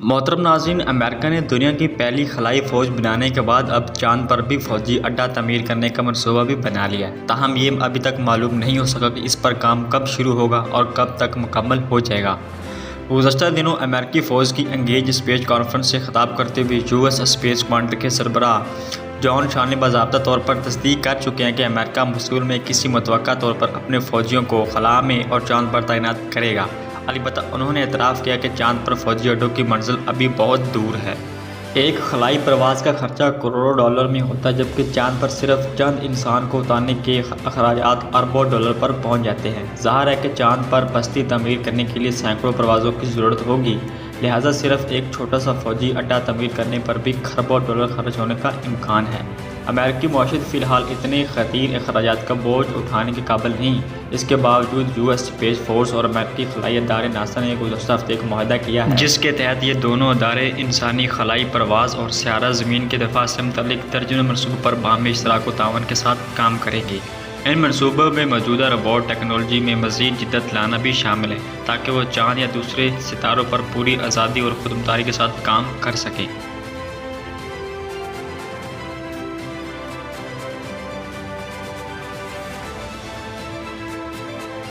محترم ناظرین، امریکہ نے دنیا کی پہلی خلائی فوج بنانے کے بعد اب چاند پر بھی فوجی اڈہ تعمیر کرنے کا منصوبہ بھی بنا لیا ہے۔ تاہم یہ ابھی تک معلوم نہیں ہو سکا کہ اس پر کام کب شروع ہوگا اور کب تک مکمل ہو جائے گا۔ گزشتہ دنوں امریکی فوج کی انگیج اسپیس کانفرنس سے خطاب کرتے ہوئے یو ایس اسپیس کمانڈر کے سربراہ جان شاہ نے باضابطہ طور پر تصدیق کر چکے ہیں کہ امریکہ مستقبل میں کسی متوقع طور پر اپنے فوجیوں کو خلا میں اور چاند پر تعینات کرے گا۔ البتہ انہوں نے اعتراف کیا کہ چاند پر فوجی اڈوں کی منزل ابھی بہت دور ہے۔ ایک خلائی پرواز کا خرچہ کروڑوں ڈالر میں ہوتا ہے، جبکہ چاند پر صرف چند انسان کو اتارنے کے اخراجات اربوں ڈالر پر پہنچ جاتے ہیں۔ ظاہر ہے کہ چاند پر بستی تعمیر کرنے کے لیے سینکڑوں پروازوں کی ضرورت ہوگی، لہٰذا صرف ایک چھوٹا سا فوجی اڈہ تعمیر کرنے پر بھی کھربوں ڈالر خرچ ہونے کا امکان ہے۔ امریکی معیشت فی الحال اتنے خطیر اخراجات کا بوجھ اٹھانے کے قابل نہیں۔ اس کے باوجود یو ایس اسپیس فورس اور امریکی خلائی ادارے ناسا نے گزشتہ ہفتے ایک معاہدہ کیا ہے، جس کے تحت یہ دونوں ادارے انسانی خلائی پرواز اور سیارہ زمین کے دفاع سے متعلق درجنوں منصوبوں پر باہمی اشتراک و تعاون کے ساتھ کام کریں گی۔ ان منصوبوں میں موجودہ روبوٹ ٹیکنالوجی میں مزید جدت لانا بھی شامل ہے، تاکہ وہ چاند یا دوسرے ستاروں پر پوری آزادی اور خود مختاری کے ساتھ کام کر سکیں۔